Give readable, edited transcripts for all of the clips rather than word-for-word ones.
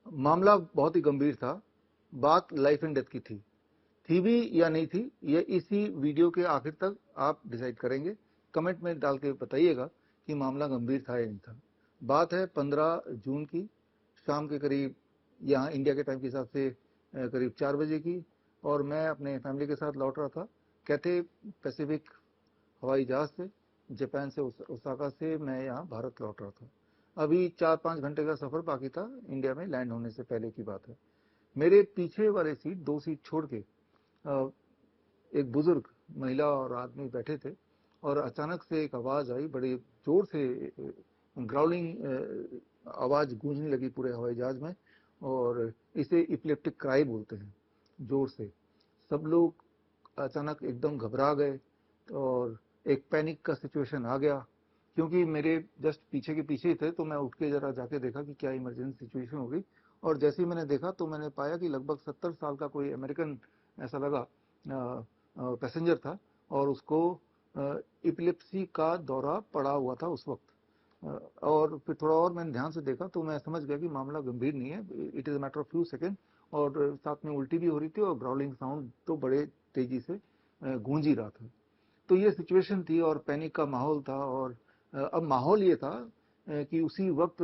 मामला बहुत ही गंभीर था। बात लाइफ एंड डेथ की थी भी या नहीं थी, ये इसी वीडियो के आखिर तक आप डिसाइड करेंगे। कमेंट में डाल के बताइएगा कि मामला गंभीर था या नहीं था। बात है 15 जून की, शाम के करीब, यहाँ इंडिया के टाइम के हिसाब से करीब 4 बजे की, और मैं अपने फैमिली के साथ लौट रहा था कैथे पैसिफिक हवाई जहाज से। जापान से, ओसाका से मैं यहाँ भारत लौट रहा था। अभी 4-5 घंटे का सफ़र बाकी था इंडिया में लैंड होने से पहले की बात है। मेरे पीछे वाले सीट, 2 सीट छोड़ के, एक बुजुर्ग महिला और आदमी बैठे थे, और अचानक से एक आवाज़ आई, बड़े जोर से ग्राउलिंग आवाज़ गूंजने लगी पूरे हवाई जहाज में, और इसे इपिलेप्टिक क्राई बोलते हैं, जोर से। सब लोग अचानक एकदम घबरा गए, और एक पैनिक का सिचुएशन आ गया। क्योंकि मेरे जस्ट पीछे के पीछे ही थे, तो मैं उठ के जरा जाके देखा कि क्या इमरजेंसी सिचुएशन हो गई। और जैसे ही मैंने देखा तो मैंने पाया कि लगभग 70 साल का कोई अमेरिकन ऐसा लगा पैसेंजर था, और उसको इपिलेप्सी का दौरा पड़ा हुआ था उस वक्त। और फिर थोड़ा और मैंने ध्यान से देखा तो मैं समझ गया कि मामला गंभीर नहीं है, it is a matter of few second. और साथ में उल्टी भी हो रही थी, और ग्राउलिंग साउंड तो बड़े तेजी से गूंज ही रहा था। तो ये सिचुएशन थी, और पैनिक का माहौल था। और अब माहौल ये था कि उसी वक्त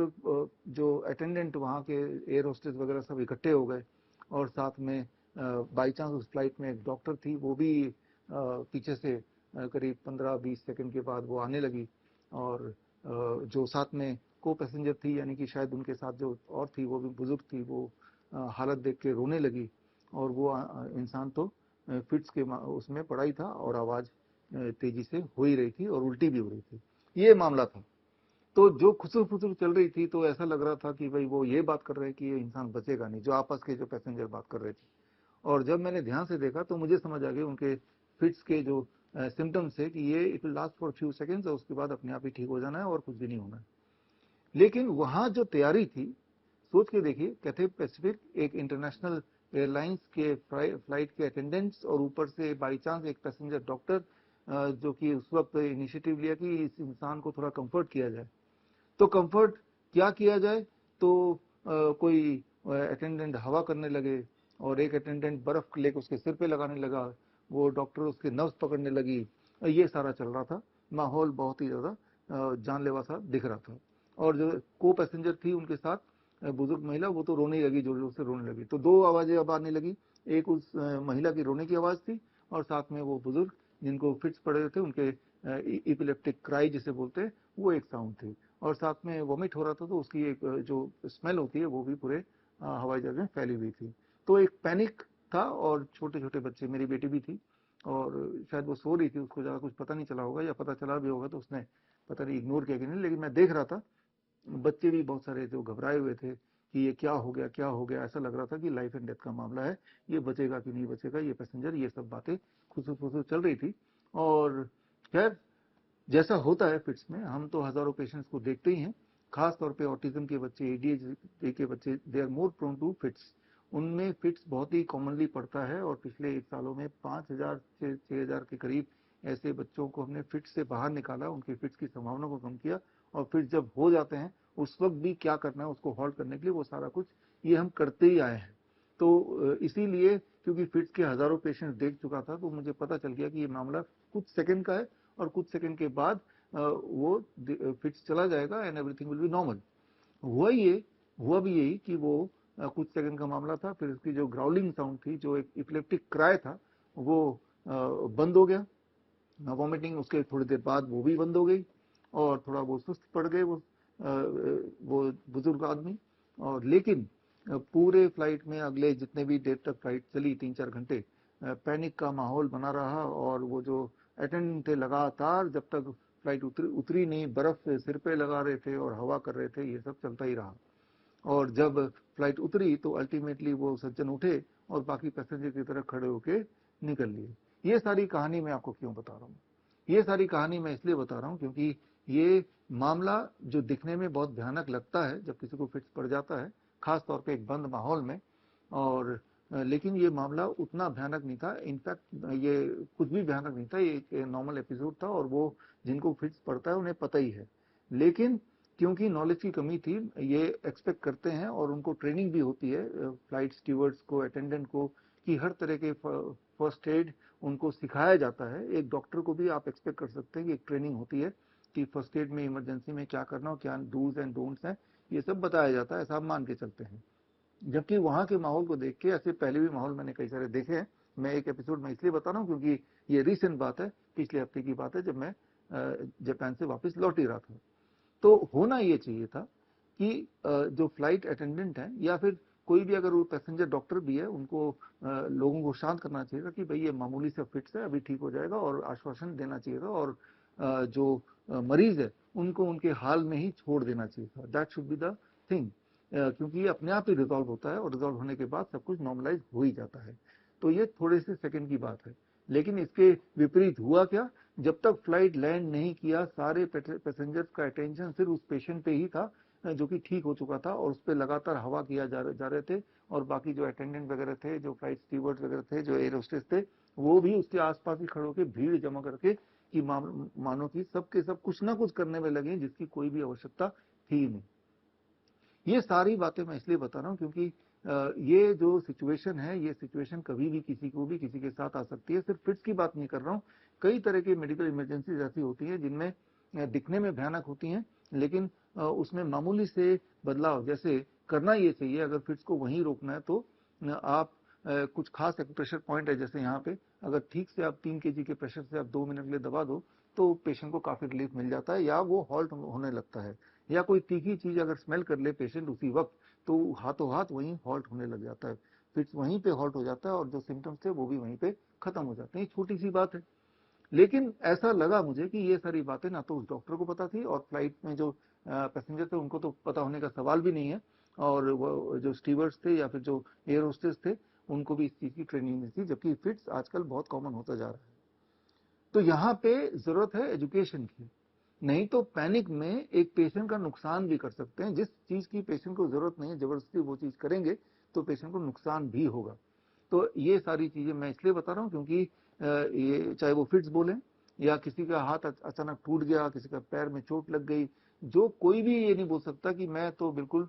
जो अटेंडेंट वहाँ के, एयर होस्टेस वगैरह सब इकट्ठे हो गए, और साथ में बाई चांस उस फ्लाइट में एक डॉक्टर थी, वो भी पीछे से करीब 15-20 सेकंड के बाद वो आने लगी। और जो साथ में को पैसेंजर थी, यानी कि शायद उनके साथ जो और थी, वो भी बुजुर्ग थी, वो हालत देख के रोने लगी। और वो इंसान तो फिट्स के उसमें पड़ा ही था, और आवाज़ तेजी से हो ही रही थी, और उल्टी भी हो रही थी। ये मामला था। तो जो खुसर फुसर चल रही थी, तो ऐसा लग रहा था कि भाई वो ये बात कर रहे हैं कि ये इंसान बचेगा नहीं, जो आपस के जो पैसेंजर बात कर रहे थे। और जब मैंने ध्यान से देखा तो मुझे समझ आ गया उनके फिट्स के जो सिम्टम्स है कि ये it will last for few seconds, और उसके बाद अपने आप ही ठीक हो जाना है, और कुछ भी नहीं होना है। लेकिन वहां जो तैयारी थी, सोच के देखिए, कैथे पैसिफिक एक इंटरनेशनल एयरलाइंस के फ्लाइट के अटेंडेंट्स, और ऊपर से बाई चांस एक पैसेंजर डॉक्टर, जो कि उस वक्त इनिशिएटिव लिया कि इस इंसान को थोड़ा कंफर्ट किया जाए। तो कंफर्ट क्या किया जाए, तो कोई अटेंडेंट हवा करने लगे, और एक अटेंडेंट बर्फ लेकर उसके सिर पे लगाने लगा, वो डॉक्टर उसके नब्ज पकड़ने लगी। ये सारा चल रहा था। माहौल बहुत ही ज़्यादा जानलेवा सा दिख रहा था। और जो को पैसेंजर थी उनके साथ बुजुर्ग महिला, वो तो रोने लगी, जोर जोर से रोने लगी। तो दो आवाज़ें अब आने लगी, एक उस महिला की रोने की आवाज़ थी, और साथ में वो बुजुर्ग जिनको फिट्स पड़े थे, उनके इपिलेप्टिक क्राई जिसे बोलते हैं, वो एक साउंड थी। और साथ में वॉमिट हो रहा था, तो उसकी एक जो स्मेल होती है वो भी पूरे हवाई जहाज में फैली हुई थी। तो एक पैनिक था, और छोटे छोटे बच्चे, मेरी बेटी भी थी, और शायद वो सो रही थी, उसको ज़्यादा कुछ पता नहीं चला होगा, या पता चला भी होगा तो उसने पता नहीं इग्नोर किया कि नहीं। लेकिन मैं देख रहा था बच्चे भी बहुत सारे जो घबराए हुए थे कि ये क्या हो गया, क्या हो गया। ऐसा लग रहा था कि लाइफ एंड डेथ का मामला है, ये बचेगा कि नहीं बचेगा ये पैसेंजर, ये सब बातें खुसुर फुसुर चल रही थी। और खैर, जैसा होता है फिट्स में, हम तो हजारों पेशेंट्स को देखते ही हैं। खास तौर पे ऑटिज्म के बच्चे, एडीएचडी के बच्चे, they are more prone to fits. उनमें फिट्स बहुत ही कॉमनली पड़ता है, और पिछले 1 सालों में 5,000 से 6,000 के करीब ऐसे बच्चों को हमने फिट्स से बाहर निकाला, उनकी फिट्स की संभावना को कम किया। और फिर जब हो जाते हैं, उस वक्त भी क्या करना है उसको हॉल्ट करने के लिए, वो सारा कुछ ये हम करते ही आए हैं। तो इसीलिए, क्योंकि फिट्स के हजारों पेशेंट देख चुका था, तो मुझे पता चल गया कि ये मामला कुछ सेकंड का है, और कुछ सेकंड के बाद वो फिट्स चला जाएगा, and everything will be normal. हुआ भी यही कि वो कुछ सेकंड का मामला था। फिर उसकी जो ग्राउलिंग साउंड थी, जो एक इपिलेप्टिक क्राई था, वो बंद हो गया। वॉमिटिंग उसके थोड़ी देर बाद वो भी बंद हो गई, और थोड़ा वो सुस्त पड़ गए वो बुजुर्ग आदमी। और लेकिन पूरे फ्लाइट में अगले जितने भी देर तक फ्लाइट चली, 3-4 घंटे, पैनिक का माहौल बना रहा। और वो जो अटेंडेंट थे, लगातार जब तक फ्लाइट उतरी नहीं, बर्फ सिर पे लगा रहे थे और हवा कर रहे थे, ये सब चलता ही रहा। और जब फ्लाइट उतरी तो अल्टीमेटली वो सज्जन उठे, और बाकी पैसेंजर की तरफ खड़े होके निकल लिए। ये सारी कहानी मैं आपको क्यों बता रहा हूँ? ये सारी कहानी मैं इसलिए बता रहा हूँ क्योंकि ये मामला जो दिखने में बहुत भयानक लगता है जब किसी को फिट्स पड़ जाता है, खास तौर पे एक बंद माहौल में। और लेकिन ये मामला उतना भयानक नहीं था। इनफैक्ट ये कुछ भी भयानक नहीं था, ये एक नॉर्मल एपिसोड था, और वो जिनको फिट्स पड़ता है उन्हें पता ही है। लेकिन क्योंकि नॉलेज की कमी थी, ये एक्सपेक्ट करते हैं और उनको ट्रेनिंग भी होती है फ्लाइट स्टीवर्ड्स को, अटेंडेंट को, कि हर तरह के फर्स्ट एड उनको सिखाया जाता है। एक डॉक्टर को भी आप एक्सपेक्ट कर सकते हैं कि एक ट्रेनिंग होती है कि फर्स्ट एड में इमरजेंसी में क्या करना और क्या डूज एंड डोंट्स हैं, ये सब बताया जाता है, ऐसा आप मान के चलते हैं। जबकि वहां के माहौल को देख के, ऐसे पहले भी माहौल मैंने कई सारे देखे हैं, मैं एक एपिसोड में इसलिए बता रहा हूँ क्योंकि ये रिसेंट बात है, पिछले हफ्ते की बात है, जब मैं जापान से वापस लौट ही रहा था। तो होना ये चाहिए था कि जो फ्लाइट अटेंडेंट है या फिर कोई भी अगर वो पैसेंजर डॉक्टर भी है, उनको लोगों को शांत करना चाहिए था कि भाई ये मामूली से फिट्स है, अभी ठीक हो जाएगा, और आश्वासन देना चाहिए था, और जो मरीज है उनको उनके हाल में ही छोड़ देना चाहिए था। That should be the thing, क्योंकि ये अपने आप ही रिजॉल्व होता है और रिजॉल्व होने के बाद सब कुछ नॉर्मलाइज हो ही जाता है। तो ये थोड़े से सेकंड की बात है, लेकिन इसके विपरीत हुआ क्या, जब तक फ्लाइट लैंड नहीं किया, सारे पैसेंजर्स का अटेंशन सिर्फ उस पेशेंट पे ही था जो कि ठीक हो चुका था, और उस पर लगातार हवा किया जा रहे थे, और बाकी जो अटेंडेंट वगैरह थे, जो फ्लाइट स्टीवर्ड्स वगैरह थे, जो एयर होस्टेस थे, वो भी उसके आसपास ही खड़े होकर भीड़ जमा करके कि मानो कि सब के सब कुछ ना कुछ करने में लगे जिसकी कोई भी आवश्यकता थी नहीं। ये सारी बातें मैं इसलिए बता रहा हूं क्योंकि ये जो सिचुएशन है, ये सिचुएशन कभी भी किसी को भी किसी के साथ आ सकती है। सिर्फ फिट्स की बात नहीं कर रहा हूं, कई तरह की मेडिकल इमरजेंसीज ऐसी होती हैं जिनमें दिखने में भयानक होती हैं, लेकिन उसमें मामूली से बदलाव, जैसे करना ये चाहिए, अगर फिट्स को वहीं रोकना है तो आप कुछ खास प्रेशर पॉइंट है, जैसे यहाँ पे अगर ठीक से आप 3 kg के प्रेशर से आप 2 मिनट के लिए दबा दो तो पेशेंट को काफी रिलीफ मिल जाता है, या वो हॉल्ट होने लगता है। या कोई तीखी चीज अगर स्मेल कर ले पेशेंट उसी वक्त, तो हाथों हाथ वहीं हॉल्ट होने लग जाता है, फिट्स वहीं पे हॉल्ट हो जाता है, और जो सिम्टम्स थे वो भी वहीं पे खत्म हो जाते हैं। छोटी सी बात है, लेकिन ऐसा लगा मुझे कि ये सारी बातें ना तो उस डॉक्टर को पता थी, और फ्लाइट में जो पैसेंजर थे उनको तो पता होने का सवाल भी नहीं है, और वो जो स्टीवर्ड्स थे या फिर जो एयर होस्टेस थे उनको भी इस चीज की ट्रेनिंग नहीं थी, जबकि फिट्स आजकल बहुत कॉमन होता जा रहा है। तो यहाँ पे जरूरत है एजुकेशन की, नहीं तो पैनिक में एक पेशेंट का नुकसान भी कर सकते हैं। जिस चीज की पेशेंट को जरूरत नहीं है, जबरदस्ती वो चीज करेंगे तो पेशेंट को नुकसान भी होगा। तो ये सारी चीजें मैं इसलिए बता रहा हूँ क्योंकि ये चाहे वो फिट्स बोले, या किसी का हाथ अचानक टूट गया, किसी का पैर में चोट लग गई, जो कोई भी ये नहीं बोल सकता कि मैं तो बिल्कुल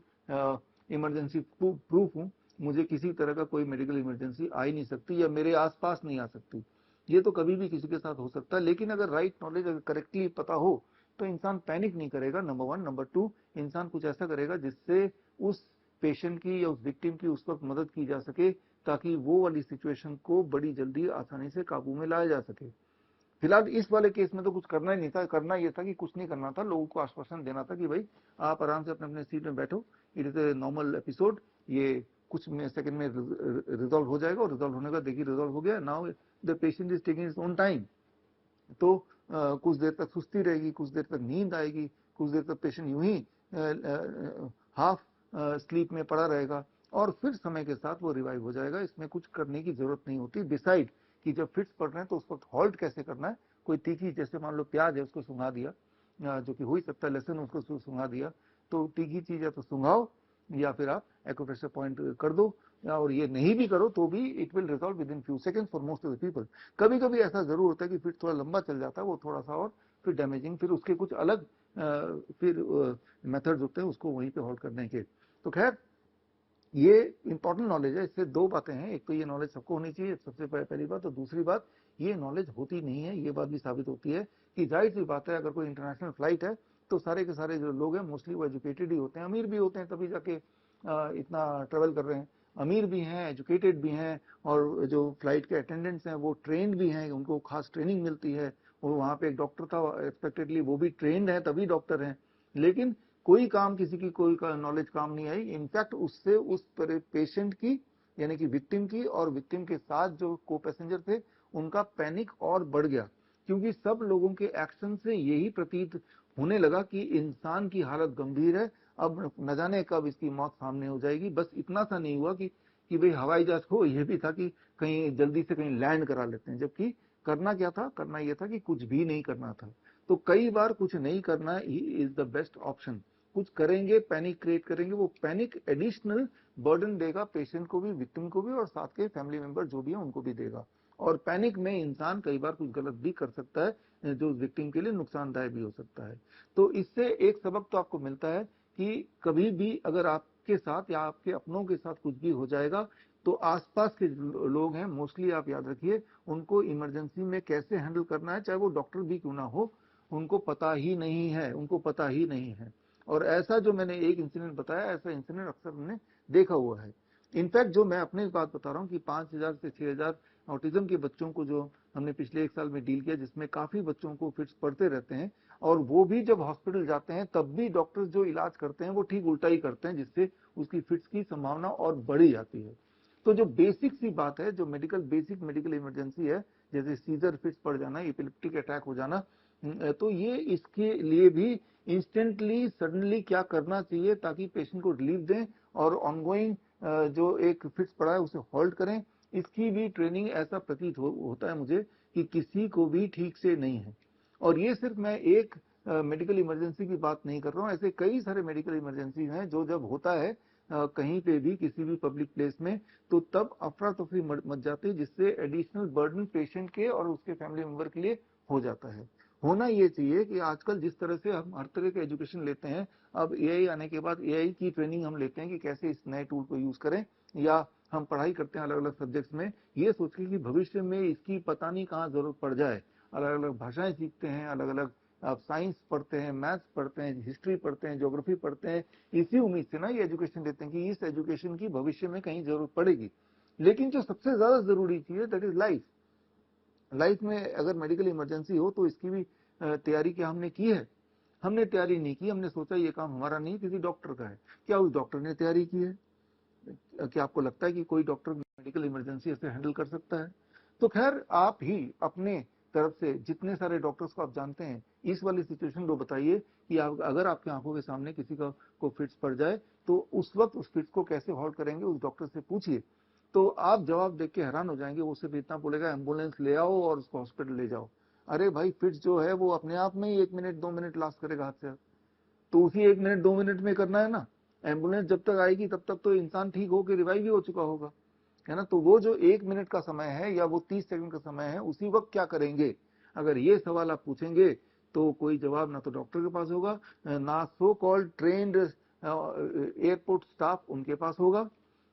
इमरजेंसी प्रूफ हूँ, मुझे किसी तरह का कोई मेडिकल इमरजेंसी आ ही नहीं सकती या मेरे आसपास नहीं आ सकती। ये तो कभी भी किसी के साथ हो सकता है, लेकिन अगर राइट नॉलेज अगर करेक्टली पता हो तो इंसान पैनिक नहीं करेगा, नंबर वन। नंबर टू, इंसान कुछ ऐसा करेगा जिससे उस पेशेंट की या उस विक्टिम की उस वक्त मदद की जा सके, ताकि वो वाली सिचुएशन को बड़ी जल्दी आसानी से काबू में लाया जा सके। फिलहाल इस वाले केस में तो कुछ करना ही नहीं था, करना ये था कि कुछ नहीं करना था, लोगों को आश्वासन देना था कि भाई आप आराम से अपने अपने सीट में बैठो, it is a normal episode, ये कुछ सेकंड में रिजॉल्व हो जाएगा, और रिजॉल्व होने का देखिए रिजॉल्व हो गया, now the patient is taking its own time. तो कुछ देर तक सुस्ती रहेगी, कुछ देर तक नींद आएगी, कुछ देर तक पेशेंट यूं ही हाफ स्लीप में पड़ा रहेगा, और फिर समय के साथ वो रिवाइव हो जाएगा। इसमें कुछ करने की जरूरत नहीं होती। डिसाइड कि जब फिट्स पड़ रहे हैं तो उस वक्त हॉल्ट कैसे करना है। कोई तीखी, जैसे मान लो प्याज है उसको सुंघा दिया, जो कि हो ही सकता है, लहसुन उसको सुंघा दिया, तो तीखी चीज है तो सुंघाओ, या फिर आप एक्यूप्रेशर पॉइंट कर दो, और ये नहीं भी करो तो भी it will resolve with in few seconds for most of the people. कभी कभी ऐसा जरूर होता है कि फिर थोड़ा लंबा चल जाता है वो, थोड़ा सा और फिर डैमेजिंग, फिर उसके कुछ अलग फिर मेथड्स होते हैं उसको वहीं पे होल्ड करने के। तो खैर, ये इंपॉर्टेंट नॉलेज है। इससे दो बातें हैं, एक तो ये नॉलेज सबको होनी चाहिए, सबसे पहली बात, और दूसरी बात, ये नॉलेज होती नहीं है, ये बात भी साबित होती है कि जाहिर सी बात है अगर कोई इंटरनेशनल फ्लाइट है तो सारे के सारे जो लोग हैं मोस्टली वो एजुकेटेड ही होते हैं, अमीर भी होते हैं तभी जाके इतना ट्रेवल कर रहे हैं, अमीर भी हैं, एजुकेटेड भी हैं, और जो फ्लाइट के अटेंडेंट्स हैं वो ट्रेंड भी हैं, उनको खास ट्रेनिंग मिलती है, और वहाँ पे एक डॉक्टर था एक्सपेक्टेडली, वो भी ट्रेंड है तभी डॉक्टर हैं। लेकिन कोई काम, किसी की कोई नॉलेज काम नहीं आई, इनफैक्ट उससे उस पेशेंट की, यानी कि विक्टिम की, और विक्टिम के साथ जो को पैसेंजर थे उनका पैनिक और बढ़ गया, क्योंकि सब लोगों के एक्शन से यही प्रतीत होने लगा कि इंसान की हालत गंभीर है, अब न जाने कब इसकी मौत सामने हो जाएगी। बस इतना सा नहीं हुआ कि भाई हवाई जहाज हो, यह भी था कि कहीं जल्दी से कहीं लैंड करा लेते हैं, जबकि करना क्या था, करना यह था कि कुछ भी नहीं करना था। तो कई बार कुछ नहीं करना he is the best option. कुछ करेंगे, पैनिक क्रिएट करेंगे, वो पैनिक एडिशनल बर्डन देगा पेशेंट को भी, विक्टिम को भी, और साथ के फैमिली मेंबर जो भी है उनको भी देगा, और पैनिक में इंसान कई बार कुछ गलत भी कर सकता है जो विक्टिम के लिए नुकसानदायक भी हो सकता है। तो इससे एक सबक तो आपको मिलता है कि कभी भी अगर आपके साथ या आपके अपनों के साथ कुछ भी हो जाएगा तो आसपास के लोग हैं, मोस्टली आप याद रखिए, उनको इमरजेंसी में कैसे हैंडल करना है, चाहे वो डॉक्टर भी क्यों ना हो, उनको पता ही नहीं है, उनको पता ही नहीं है। और ऐसा जो मैंने एक इंसिडेंट बताया, ऐसा इंसिडेंट अक्सर हमने देखा हुआ है। इनफैक्ट जो मैं अपनी बात बता रहा हूँ कि 5,000 से 6,000 ऑटिज्म के बच्चों को जो हमने पिछले 1 साल में डील किया, जिसमें काफी बच्चों को फिट्स पड़ते रहते हैं, और वो भी जब हॉस्पिटल जाते हैं तब भी डॉक्टर्स जो इलाज करते हैं वो ठीक उल्टा ही करते हैं, जिससे उसकी फिट्स की संभावना और बढ़ी जाती है। तो जो बेसिक सी बात है, जो बेसिक मेडिकल इमरजेंसी है, जैसे सीजर फिट्स पड़ जाना, एपिलेप्टिक अटैक हो जाना, तो ये इसके लिए भी इंस्टेंटली सडनली क्या करना चाहिए ताकि पेशेंट को रिलीफ दें और ऑनगोइंग जो एक फिट्स पड़ा है उसे होल्ड करें, इसकी भी ट्रेनिंग ऐसा प्रतीत होता है मुझे कि किसी को भी ठीक से नहीं है। और ये सिर्फ मैं एक मेडिकल इमरजेंसी की बात नहीं कर रहा हूँ, ऐसे कई सारे मेडिकल इमरजेंसी हैं जो जब होता है कहीं पे भी किसी भी पब्लिक प्लेस में, तो तब अफरा तफरी मच जाती है, जिससे एडिशनल बर्डन पेशेंट के और उसके फैमिली मेंबर के लिए हो जाता है। होना ये चाहिए कि आजकल जिस तरह से हम हर तरह के एजुकेशन लेते हैं, अब एआई आने के बाद एआई की ट्रेनिंग हम लेते हैं कि कैसे इस नए टूल को यूज करें, या हम पढ़ाई करते हैं अलग अलग सब्जेक्ट्स में ये सोच के कि भविष्य में इसकी पता नहीं कहाँ जरूरत पड़ जाए। अलग अलग भाषाएं सीखते हैं, अलग अलग आप साइंस पढ़ते हैं, मैथ्स पढ़ते हैं, हिस्ट्री पढ़ते हैं, ज्योग्राफी पढ़ते हैं, इसी उम्मीद से ना ये एजुकेशन लेते हैं कि इस एजुकेशन की भविष्य में कहीं जरूरत पड़ेगी। लेकिन जो सबसे ज्यादा जरूरी चीज है दैट इज लाइफ। लाइफ में अगर मेडिकल इमरजेंसी हो तो इसकी भी तैयारी क्या हमने की है? हमने तैयारी नहीं की, हमने सोचा ये काम हमारा नहीं किसी डॉक्टर का है। क्या उस डॉक्टर ने तैयारी की है? क्या आपको लगता है कि कोई डॉक्टर मेडिकल इमरजेंसी ऐसे हैंडल कर सकता है? तो खैर आप ही अपने तरफ से जितने सारे डॉक्टर्स को आप जानते हैं इस वाली सिचुएशन को बताइए कि आप अगर आपकी आंखों के सामने किसी का को फिट्स पड़ जाए तो उस वक्त उस फिट्स को कैसे होल्ड करेंगे, उस डॉक्टर से पूछिए। तो आप जवाब देख के हैरान हो जाएंगे। वो सिर्फ इतना बोलेगा एम्बुलेंस ले आओ और उसको हॉस्पिटल ले जाओ। अरे भाई, फिट्स जो है वो अपने आप में ही 1 मिनट 2 मिनट लास्ट करेगा हाथ से, तो उसी 1 मिनट 2 मिनट में करना है ना। एम्बुलेंस जब तक आएगी तब तक तो इंसान ठीक होकर रिवाइव भी हो चुका होगा, है ना। तो वो जो 1 मिनट का समय है या वो 30 सेकंड का समय है, उसी वक्त क्या करेंगे, अगर ये सवाल आप पूछेंगे तो कोई जवाब ना तो डॉक्टर के पास होगा, ना so called trend airport staff उनके पास होगा,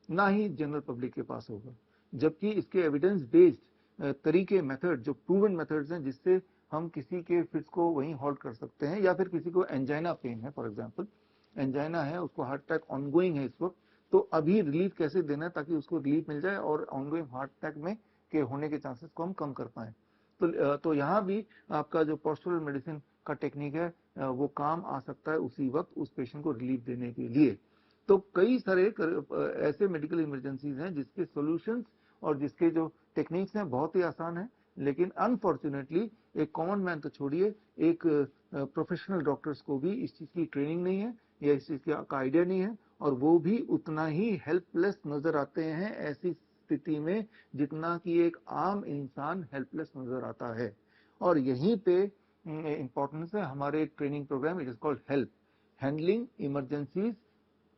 ना ही जनरल पब्लिक के पास होगा। जबकि इसके एविडेंस बेस्ड तरीके, मेथड, जो प्रूवन मेथड्स हैं जिससे हम किसी के फिट्स को वहीं होल्ड कर सकते हैं, या फिर किसी को एंजाइना पेन है, फॉर एग्जांपल एंजाइना है, उसको हार्ट अटैक ऑनगोइंग है इस वक्त, तो अभी रिलीफ कैसे देना है ताकि उसको रिलीफ मिल जाए और ऑनगोइंग हार्ट अटैक में के होने के चांसेस को हम कम कर पाए। तो यहाँ भी आपका जो पोस्चरल मेडिसिन का टेक्निक है वो काम आ सकता है उसी वक्त उस पेशेंट को रिलीफ देने के लिए। तो कई सारे ऐसे मेडिकल इमरजेंसीज हैं जिसके सॉल्यूशंस और जिसके जो टेक्निक्स हैं बहुत ही आसान है, लेकिन अनफॉर्चुनेटली एक कॉमन मैन तो छोड़िए, एक प्रोफेशनल डॉक्टर्स को भी इस चीज की ट्रेनिंग नहीं है या इस चीज का आइडिया नहीं है, और वो भी उतना ही हेल्पलेस नजर आते हैं ऐसी स्थिति में जितना कि एक आम इंसान हेल्पलेस नजर आता है। और यहीं पे इंपॉर्टेंस है हमारे training programme, it is called help, handling emergencies,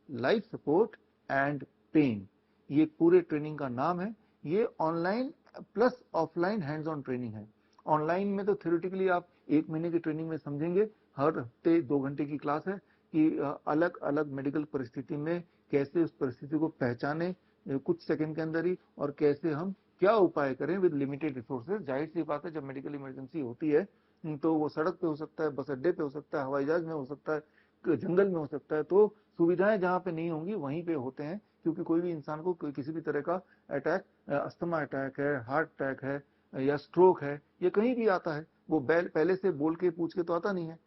life support and pain, ये पूरे ट्रेनिंग का नाम है। ये online plus offline hands on training है। ऑनलाइन में तो थ्योरेटिकली आप 1 महीने की ट्रेनिंग में समझेंगे, हर हफ्ते 2 घंटे की क्लास है कि अलग अलग मेडिकल परिस्थिति में कैसे उस परिस्थिति को पहचाने कुछ सेकंड के अंदर ही, और कैसे हम क्या उपाय करें विद लिमिटेड रिसोर्सेज। जाहिर सी बात है जब मेडिकल इमरजेंसी होती है तो वो सड़क पे हो सकता है, बस अड्डे पे हो सकता है, हवाई जहाज में हो सकता है, जंगल में हो सकता है, तो सुविधाएं जहाँ पे नहीं होंगी वहीं पे होते हैं, क्योंकि कोई भी इंसान को किसी भी तरह का अटैक, अस्थमा अटैक है, हार्ट अटैक है या स्ट्रोक है, ये कहीं भी आता है, वो पहले से बोल के पूछ के तो आता नहीं है।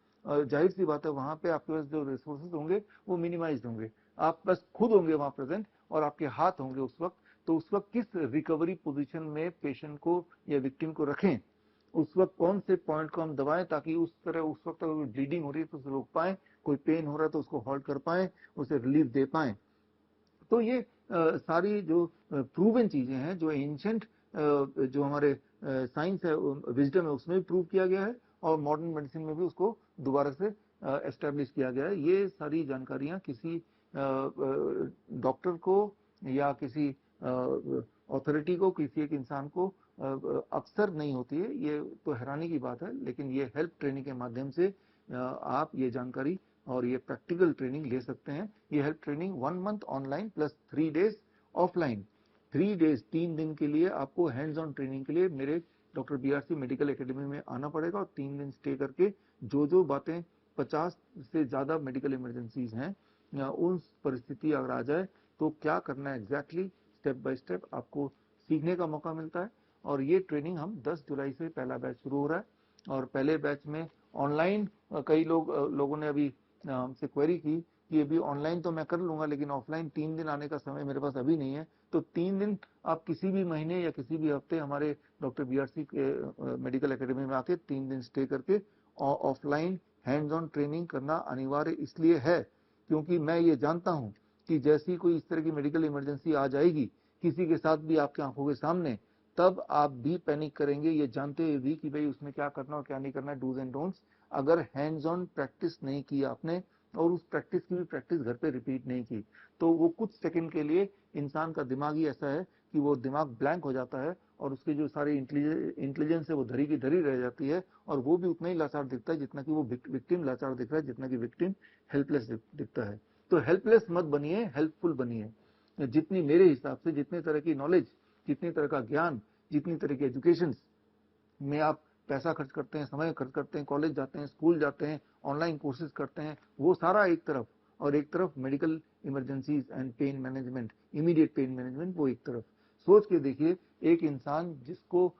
जाहिर सी बात है वहां पे आपके पास जो रिसोर्सेज होंगे वो मिनिमाइज होंगे, आप बस खुद होंगे वहां प्रेजेंट और आपके हाथ होंगे उस वक्त। तो उस वक्त किस रिकवरी पोजीशन में पेशेंट को या विक्टिम को रखें, उस वक्त कौन से पॉइंट को हम दबाएं ताकि उस तरह उस वक्त अगर ब्लीडिंग हो रही है तो उसे रोक पाए, कोई पेन हो रहा है तो उसको होल्ड कर पाए, उसे रिलीफ दे पाए। तो ये सारी जो प्रूवन चीजें हैं, जो एंशंट जो हमारे साइंस है, विजडम है, उसमें भी प्रूव किया गया है और मॉडर्न मेडिसिन में भी उसको दोबारा से एस्टेब्लिश किया गया है। ये सारी जानकारियां किसी डॉक्टर को या किसी अथॉरिटी को, किसी एक इंसान को अक्सर नहीं होती है, ये तो हैरानी की बात है, लेकिन ये हेल्प ट्रेनिंग के माध्यम से आप ये जानकारी और ये प्रैक्टिकल ट्रेनिंग ले सकते हैं। ये help training 1 month online plus 3 days offline, 3 days 3 दिन के लिए आपको हैंड्स ऑन ट्रेनिंग के लिए मेरे डॉक्टर BRC मेडिकल एकेडमी में आना पड़ेगा और 3 दिन स्टे करके जो बातें 50 से ज़्यादा मेडिकल इमरजेंसीज हैं, उन परिस्थिति अगर आ जाए तो क्या करना है एग्जैक्टली स्टेप बाय स्टेप आपको सीखने का मौका मिलता है। और ये ट्रेनिंग हम 10 जुलाई से पहला बैच शुरू हो रहा है और पहले बैच में ऑनलाइन कई लोगों ने अभी हमसे क्वेरी की कि अभी ऑनलाइन तो मैं कर लूंगा लेकिन ऑफलाइन 3 दिन आने का समय मेरे पास अभी नहीं है। तो 3 दिन आप किसी भी महीने या किसी भी हफ्ते हमारे डॉक्टर BRC के मेडिकल एकेडमी में आके 3 दिन स्टे करके ऑफलाइन हैंड्स ऑन ट्रेनिंग करना अनिवार्य इसलिए है क्योंकि मैं ये जानता हूं कि जैसी कोई इस तरह की मेडिकल इमरजेंसी आ जाएगी किसी के साथ भी आपके आंखों के सामने, तब आप भी पैनिक करेंगे ये जानते हुए भी कि भाई उसमें क्या करना और क्या नहीं करना, डूज एंड डोंट्स। अगर हैंड्स ऑन प्रैक्टिस नहीं की आपने और उस प्रैक्टिस की भी प्रैक्टिस घर पे रिपीट नहीं की तो वो कुछ सेकंड के लिए इंसान का दिमाग ही ऐसा है कि वो दिमाग ब्लैंक हो जाता है और उसकी जो सारी इंटेलिजेंस है वो धरी की धरी रह जाती है और वो भी उतना ही लाचार दिखता है जितना कि वो विक्टिम लाचार दिख रहा है, जितना कि विक्टिम हेल्पलेस दिखता है। तो हेल्पलेस मत बनिए, हेल्पफुल बनिए। जितनी मेरे हिसाब से जितने तरह की नॉलेज, जितनी तरह का ज्ञान, जितनी तरह की एजुकेशन में आप पैसा खर्च करते हैं, समय खर्च करते हैं, कॉलेज जाते हैं, स्कूल जाते हैं, ऑनलाइन कोर्सेज करते हैं, वो सारा एक तरफ, और एक तरफ medical emergencies and pain management, immediate pain management, वो एक तरफ। सोच के देखिए, एक इंसान जिसको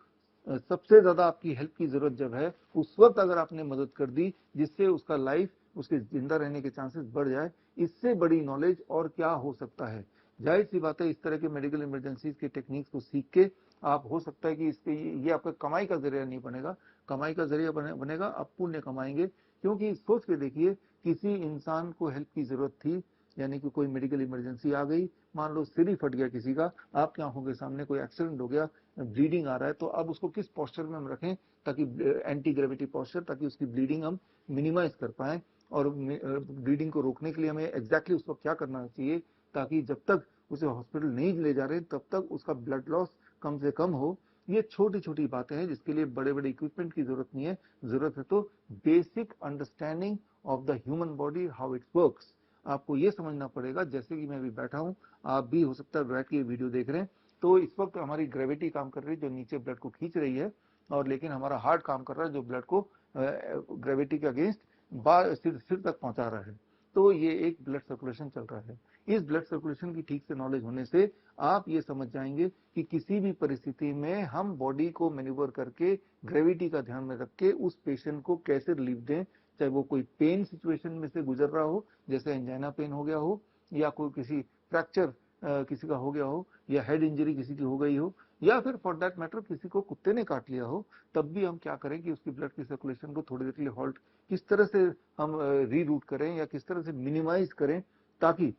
सबसे ज्यादा आपकी हेल्प की जरूरत जब है उस वक्त अगर आपने मदद कर दी जिससे उसका लाइफ, उसके जिंदा रहने के चांसेस बढ़ जाए, इससे बड़ी नॉलेज और क्या हो सकता है। जाहिर सी बात है इस तरह के मेडिकल इमरजेंसीज के टेक्निक्स को सीख के आप, हो सकता है कि इसके ये आपका कमाई का जरिया नहीं बनेगा, कमाई का जरिया बनेगा आप पुण्य कमाएंगे। क्योंकि सोच के देखिए, किसी इंसान को हेल्प की जरूरत थी, यानी कि कोई मेडिकल इमरजेंसी आ गई, मान लो सिर ही फट गया किसी का, आपकी आंखों के सामने कोई एक्सीडेंट हो गया, ब्लीडिंग आ रहा है, तो अब उसको किस पोस्चर में हम रखें ताकि एंटी ग्रेविटी पोस्चर, ताकि उसकी ब्लीडिंग हम मिनिमाइज कर पाए। और ब्लीडिंग को रोकने के लिए हमें एग्जैक्टली उसको क्या करना चाहिए ताकि जब तक उसे हॉस्पिटल नहीं ले जा रहे तब तक उसका ब्लड लॉस कम से कम हो। ये छोटी छोटी बातें हैं जिसके लिए बड़े बड़े इक्विपमेंट की जरूरत नहीं है, जरूरत है तो basic understanding of the human body, how it works. आपको ये समझना पड़ेगा, जैसे कि मैं अभी बैठा हूं, आप भी हो सकता है बैठ के वीडियो देख रहे हैं, तो इस वक्त हमारी ग्रेविटी काम कर रही है जो नीचे ब्लड को खींच रही है, और लेकिन हमारा हार्ट काम कर रहा है जो ब्लड को ग्रेविटी के अगेंस्ट सिर तक पहुंचा रहा है। तो ये एक ब्लड सर्कुलेशन चल रहा है। इस ब्लड सर्कुलेशन की ठीक से नॉलेज होने से आप ये समझ जाएंगे कि किसी भी परिस्थिति में हम बॉडी को मैन्यूवर करके ग्रेविटी का ध्यान में रख के उस पेशेंट को कैसे रिलीफ दें, चाहे वो कोई पेन सिचुएशन में से गुजर रहा हो, जैसे एंजाइना पेन हो गया हो, या कोई किसी फ्रैक्चर किसी का हो गया हो, या हेड इंजरी किसी की हो गई हो, या फिर फॉर दैट मैटर किसी को कुत्ते ने काट लिया हो, तब भी हम क्या करें कि उसकी ब्लड की सर्कुलेशन को थोड़ी देर के लिए हॉल्ट किस तरह से हम रीरूट करें या किस तरह से मिनिमाइज करें ताकि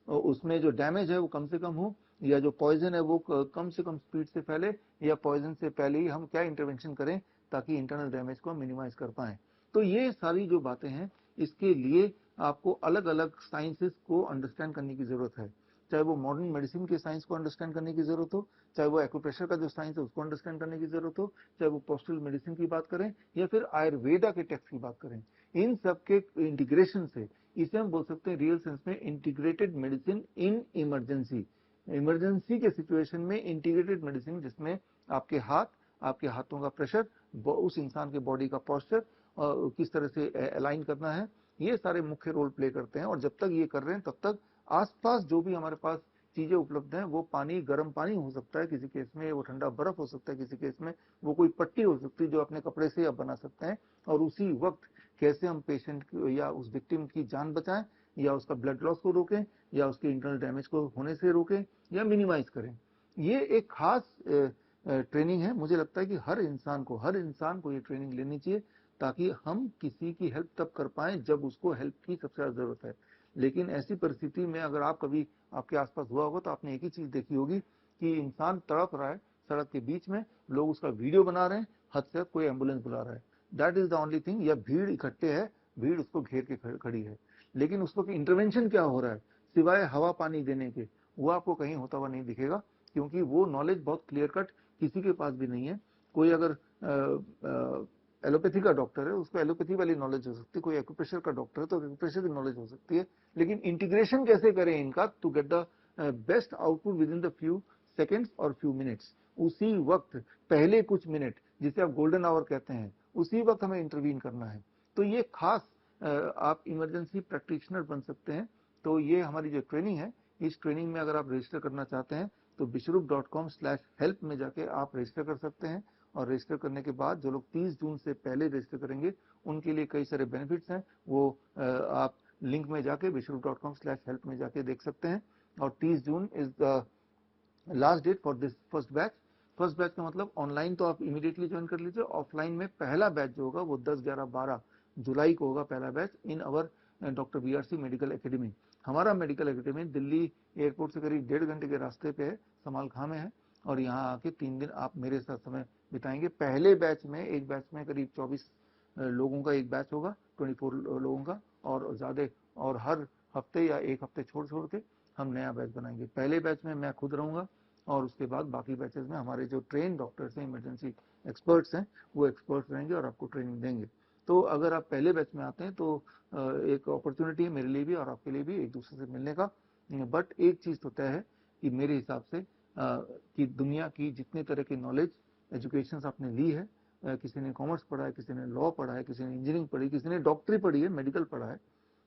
उसमें जो डैमेज है वो कम से कम हो, या जो पॉइजन है वो कम से कम स्पीड से फैले, या पॉइजन से पहले ही हम क्या इंटरवेंशन करें ताकि इंटरनल डैमेज को मिनिमाइज कर पाएं। तो ये सारी जो बातें हैं, इसके लिए आपको अलग अलग साइंसेस को अंडरस्टैंड करने की जरूरत है। चाहे वो मॉडर्न मेडिसिन के साइंस को अंडरस्टैंड करने की जरूरत हो, चाहे वो एक्यूप्रेशर का जो साइंस है उसको अंडरस्टैंड करने की जरूरत हो, चाहे वो पोस्टल मेडिसिन की बात करें या फिर आयुर्वेदा के टेक्स्ट की बात करें, इन सब के इंटीग्रेशन से, इसे हम बोल सकते हैं रियल सेंस में integrated medicine in emergency. Emergency के सिचुएशन में इंटीग्रेटेड मेडिसिन जिसमें आपके हाथ, आपके हाथों का प्रेशर, उस इंसान के बॉडी का पोस्चर किस तरह से अलाइन करना है, ये सारे मुख्य रोल प्ले करते हैं। और जब तक ये कर रहे हैं तब तक आसपास जो भी हमारे पास चीजें उपलब्ध हैं, वो पानी, गर्म पानी हो सकता है किसी केस में, वो ठंडा बर्फ हो सकता है किसी केस में, वो कोई पट्टी हो सकती है जो अपने कपड़े से आप बना सकते हैं, और उसी वक्त कैसे हम पेशेंट या उस विक्टिम की जान बचाएं, या उसका ब्लड लॉस को रोकें, या उसके इंटरनल डैमेज को होने से रोकें, या मिनिमाइज करें। ये एक खास ट्रेनिंग है। मुझे लगता है कि हर इंसान को ये ट्रेनिंग लेनी चाहिए ताकि हम किसी की हेल्प तब कर पाएं जब उसको हेल्प की सबसे ज्यादा जरूरत है। लेकिन ऐसी परिस्थिति में अगर आप कभी आपके आसपास हुआ होगा तो आपने एक ही चीज देखी होगी कि इंसान तड़प रहा है सड़क के बीच में, लोग उसका वीडियो बना रहे हैं, हद से हद कोई एम्बुलेंस बुला रहा है, that is the only thing. या भीड़ इकट्ठे है, भीड़ उसको घेर के खड़ी है, लेकिन उसको इंटरवेंशन क्या हो रहा है सिवाय हवा पानी देने के, वो आपको कहीं होता हुआ नहीं दिखेगा। क्योंकि वो नॉलेज बहुत क्लियर कट किसी के पास भी नहीं है। कोई अगर एलोपैथी का डॉक्टर है, उसको एलोपैथी वाली नॉलेज हो सकती है, कोई एक्यूप्रेशर का डॉक्टर है तो एक्यूप्रेशर की नॉलेज हो सकती है, लेकिन इंटीग्रेशन कैसे करें इनका to get the best output with in the few seconds और फ्यू मिनट्स, उसी वक्त, पहले कुछ मिनट जिसे आप गोल्डन आवर कहते हैं, उसी वक्त हमें इंटरवीन करना है। तो ये खास आप इमरजेंसी प्रैक्टिशनर बन सकते हैं। तो ये हमारी जो ट्रेनिंग है, इस ट्रेनिंग में अगर आप रजिस्टर करना चाहते हैं तो bishrup.com/help में जाके आप रजिस्टर कर सकते हैं। और रजिस्टर करने के बाद जो लोग 30 जून से पहले रजिस्टर करेंगे उनके लिए कई सारे बेनिफिट्स हैं, वो आप लिंक में जाके bishrup.com/help में जाके देख सकते हैं। और 30 June is the last date for this first batch. First batch का मतलब ऑनलाइन तो आप इमीडिएटली ज्वाइन कर लीजिए, ऑफलाइन में पहला बैच जो होगा वो 10, 11, 12 जुलाई को होगा पहला batch in our doctor BRC medical academy. हमारा मेडिकल एकेडमी दिल्ली एयरपोर्ट से करीब 1.5 घंटे के रास्ते पे है, समाल खां में है। और यहाँ आके 3 दिन आप मेरे साथ समय बिताएंगे। पहले बैच में, एक बैच में करीब 24 लोगों का एक बैच होगा, 24 लोगों का, और ज्यादा, और हर हफ्ते या एक हफ्ते छोड़ छोड़ के हम नया बैच बनाएंगे। पहले बैच में मैं खुद रहूंगा और उसके बाद बाकी बैचेस में हमारे जो ट्रेन डॉक्टर्स हैं, इमरजेंसी एक्सपर्ट्स हैं, वो एक्सपर्ट्स रहेंगे और आपको ट्रेनिंग देंगे। तो अगर आप पहले बैच में आते हैं तो एक अपॉर्चुनिटी है मेरे लिए भी और आपके लिए भी एक दूसरे से मिलने का। बट एक चीज तो तय है कि मेरे हिसाब से कि दुनिया की जितने तरह की नॉलेज एजुकेशन आपने ली है, किसी ने कॉमर्स पढ़ा है, किसी ने लॉ पढ़ा है, किसी ने इंजीनियरिंग पढ़ी, किसी ने डॉक्टरी पढ़ी है, मेडिकल पढ़ा है,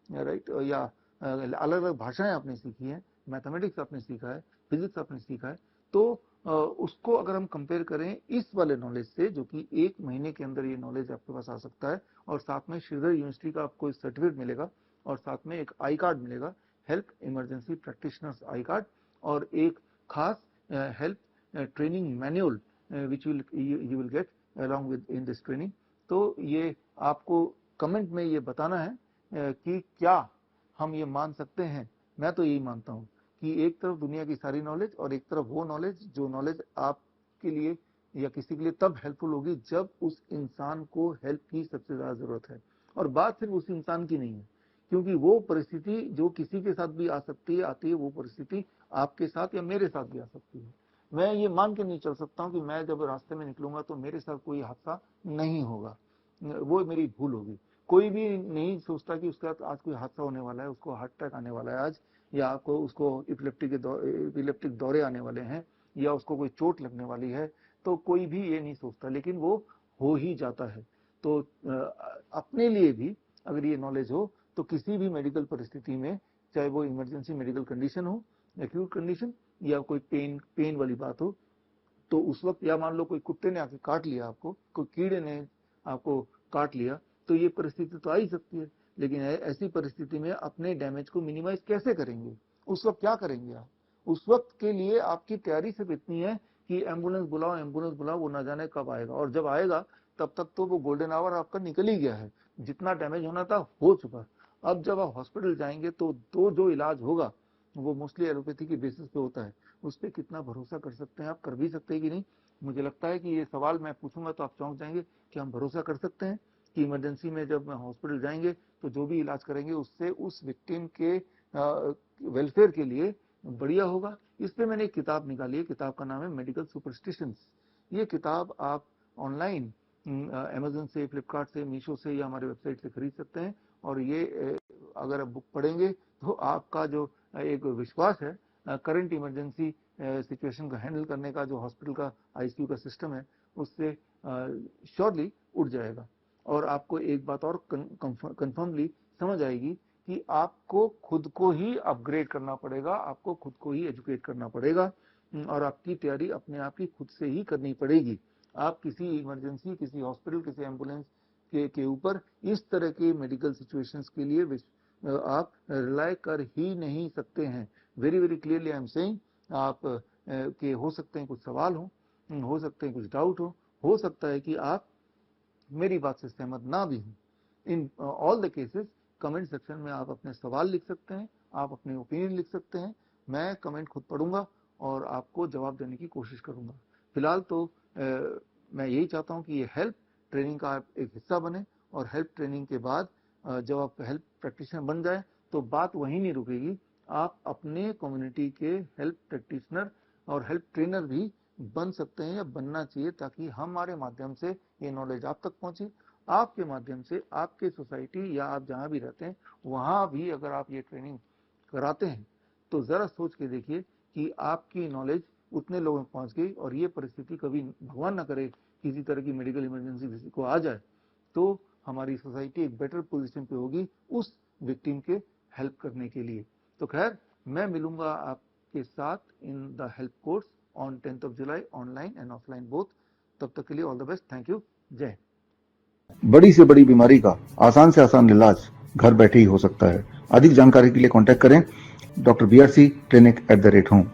राइट, या अलग अलग भाषाएं आपने सीखी हैं, मैथमेटिक्स आपने सीखा है, फिजिक्स आपने सीखा है, तो उसको अगर हम कंपेयर करें इस वाले नॉलेज से, जो कि 1 महीने के अंदर ये नॉलेज आपके पास आ सकता है, और साथ में श्रीधर यूनिवर्सिटी का आपको सर्टिफिकेट मिलेगा, और साथ में एक आई कार्ड मिलेगा, help emergency practitioners I card, और एक खास help training manual which you will get along with in this training। तो ये आपको कमेंट में ये बताना है कि क्या हम ये मान सकते हैं। मैं तो यही मानता हूँ कि एक तरफ दुनिया की सारी नॉलेज और एक तरफ वो नॉलेज, जो नॉलेज आपके लिए या किसी के लिए तब हेल्पफुल होगी जब उस इंसान को हेल्प की सबसे ज्यादा जरूरत है। और बात सिर्फ उस इंसान की नहीं है, क्योंकि वो परिस्थिति जो किसी के साथ भी आ सकती है, आती है, वो परिस्थिति आपके साथ या मेरे साथ भी आ सकती है। मैं ये मान के नहीं चल सकता हूँ कि मैं जब रास्ते में निकलूंगा तो मेरे साथ कोई हादसा नहीं होगा, वो मेरी भूल होगी। कोई भी नहीं सोचता कि उसके साथ आज कोई हादसा होने वाला है, उसको हार्ट अटैक आने वाला है आज, या आपको उसको इपिलेप्टिक दौरे आने वाले हैं, या उसको कोई चोट लगने वाली है, तो कोई भी ये नहीं सोचता, लेकिन वो हो ही जाता है। तो अपने लिए भी अगर ये नॉलेज हो तो किसी भी मेडिकल परिस्थिति में, चाहे वो इमरजेंसी मेडिकल कंडीशन हो, एक्यूट कंडीशन, या कोई पेन वाली बात हो, तो उस वक्त, या मान लो कोई कुत्ते ने आके काट लिया आपको, कोई कीड़े ने आपको काट लिया, तो ये परिस्थिति तो आ ही सकती है। लेकिन ऐसी परिस्थिति में अपने डैमेज को मिनिमाइज कैसे करेंगे, उस वक्त क्या करेंगे आप? उस वक्त के लिए आपकी तैयारी सिर्फ इतनी है कि एम्बुलेंस बुलाओ, एम्बुलेंस बुलाओ, वो ना जाने कब आएगा, और जब आएगा तब तक तो वो गोल्डन आवर आपका निकल ही गया है, जितना डैमेज होना था हो चुका। अब जब आप हॉस्पिटल जाएंगे तो जो इलाज होगा वो मोस्टली एलोपैथी की बेसिस पे होता है। उस पर कितना भरोसा कर सकते हैं आप, कर भी सकते हैं कि नहीं? मुझे लगता है कि ये सवाल मैं पूछूंगा तो आप चौंक जाएंगे कि हम भरोसा कर सकते हैं कि इमरजेंसी में जब हॉस्पिटल जाएंगे तो जो भी इलाज करेंगे उससे उस विक्टिम के वेलफेयर के लिए बढ़िया होगा। इस पे मैंने एक किताब निकाली है, किताब का नाम है मेडिकल सुपरस्टिशंस। ये किताब आप ऑनलाइन अमेजन से, फ्लिपकार्ट से, मीशो से या हमारे वेबसाइट से खरीद सकते हैं। और ये अगर आप बुक पढ़ेंगे तो आपका जो एक विश्वास है करंट इमरजेंसी सिचुएशन को हैंडल करने का, जो हॉस्पिटल का आईसीयू का सिस्टम है, उससे श्योरली उठ जाएगा। और आपको एक बात और कंफर्मली समझ आएगी कि आपको खुद को ही अपग्रेड करना पड़ेगा, आपको खुद को ही एजुकेट करना पड़ेगा, और आपकी तैयारी अपने आप ही खुद से ही करनी पड़ेगी। आप किसी इमरजेंसी, किसी हॉस्पिटल, किसी एम्बुलेंस के ऊपर इस तरह के मेडिकल सिचुएशंस के लिए आप रिलाय कर ही नहीं सकते हैं। Very very clearly I am saying, आप के हो सकते हैं कुछ सवाल हो सकते हैं कुछ डाउट हो सकता है कि आप मेरी बात से सहमत ना भी हों। In all the cases comment section में आप अपने सवाल लिख सकते हैं, आप अपने ओपिनियन लिख सकते हैं। मैं कमेंट खुद पढ़ूंगा और आपको जवाब देने की कोशिश करूंगा। फिलहाल तो मैं यही चाहता हूं कि ये हेल्प ट्रेनिंग का एक हिस्सा बने, और हेल्प ट्रेनिंग के बाद जब आप हेल्प प्रैक्टिशनर बन जाए तो बात वहीं नहीं रुकेगी। आप अपने कम्युनिटी के हेल्प प्रैक्टिशनर और हेल्प ट्रेनर भी बन सकते हैं या बनना चाहिए, ताकि हमारे माध्यम से ये नॉलेज आप तक पहुंचे, आपके माध्यम से आपके सोसाइटी या आप जहां भी रहते हैं वहां भी अगर आप ये ट्रेनिंग कराते हैं तो जरा सोच के देखिए कि आपकी नॉलेज उतने लोगों में पहुंच गई और ये परिस्थिति कभी भगवान ना करे किसी तरह की मेडिकल इमरजेंसी किसी को आ जाए तो हमारी सोसाइटी एक बेटर पोजीशन पे होगी उस विक्टिम के हेल्प करने के लिए। तो खैर मैं मिलूंगा आपके साथ in the help course on 10th of July online and offline both. तब तक के लिए all the best, thank you, जय। बड़ी से बड़ी बीमारी का आसान से आसान इलाज घर बैठे ही हो सकता है। अधिक जानकारी के लिए कांटेक्ट करें डॉक्टर BRC clinic@home।